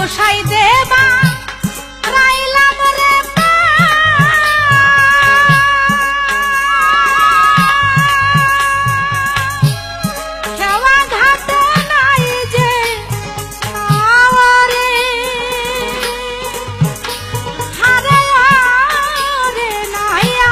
গোসাই দেবা রাইলাম রে খেওয়া ঘাটে নাই যে আওয়ারে হারে রে নাইয়া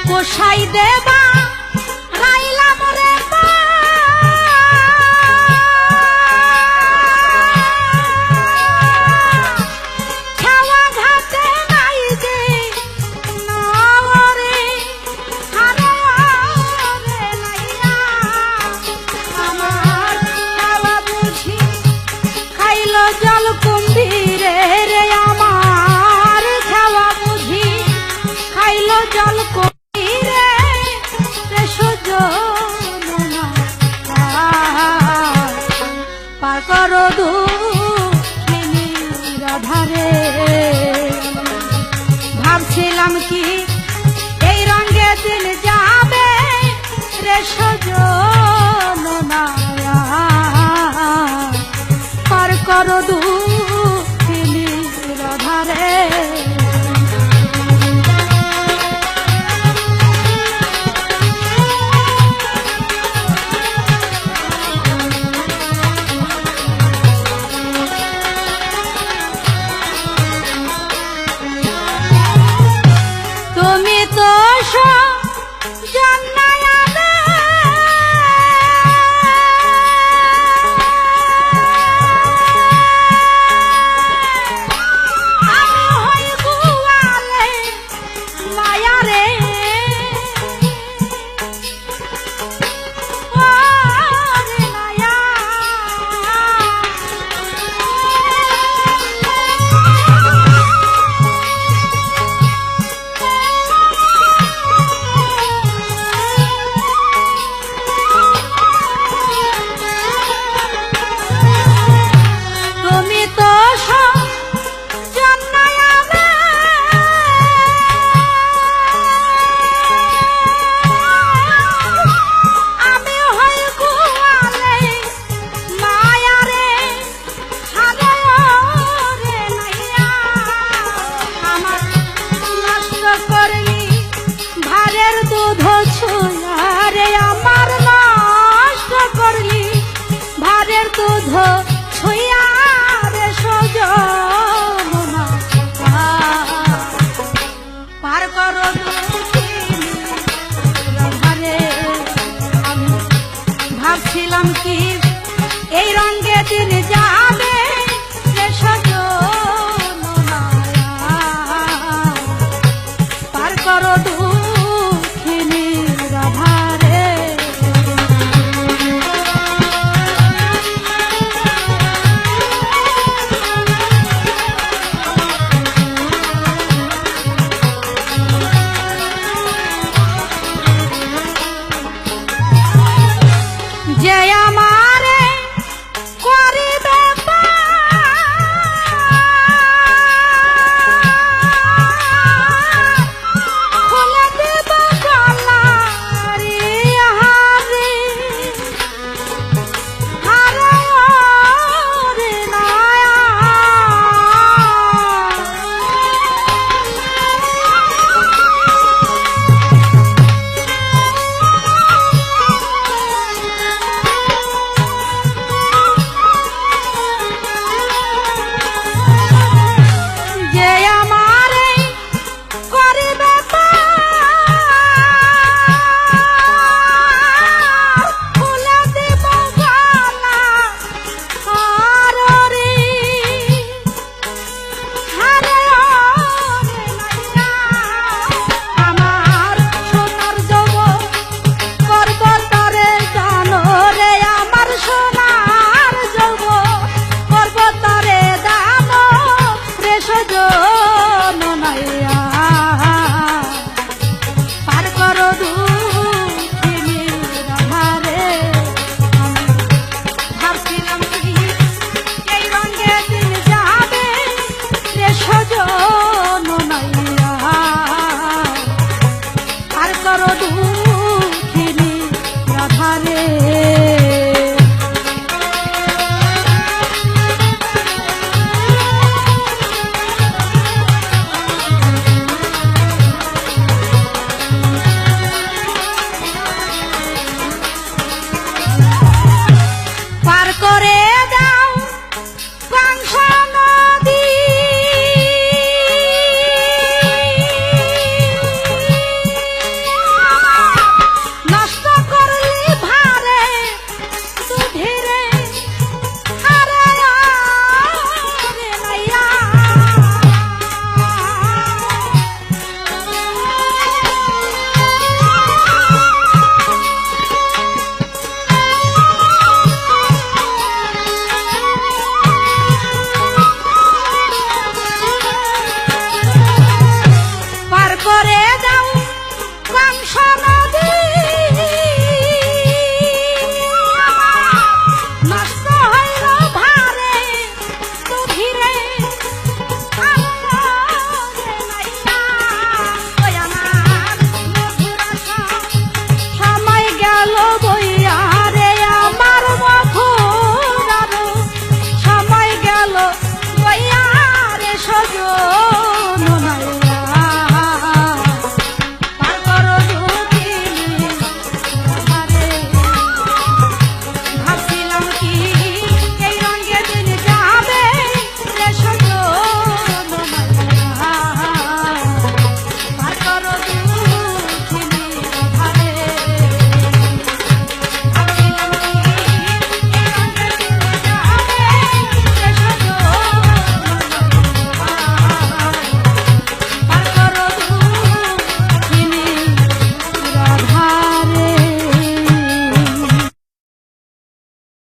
গোসাই দেবা রাইলাম রে খেওয়া ঘাটে নাই যে নাওরে হারে রে নাইয়া আমার খেওয়া বুঝি খাইল জল কুম্ভীরে রে আমার খেওয়া বুঝি খাইল জল পার করো দুধারে ভাবছিলাম কি এই রঙে দিন যাবে রে সজনা পার করো দুধারে তুমি তো জান্নায়াবে আমি হই গুয়ালে মায়া রে ওরে মায়া তুমি তো জান্নায়াবে আমি হই গুয়ালে মায়া রে হারে রে নাইয়া আমার নষ্ট করলি ভারের দুধ ছুঁয়া রে আমার নষ্ট করলি ভারের দুধ ছুঁয়া রে সজনা পার করো দুধারে আমি ভাবছিলাম কি এই রঙে দিন যা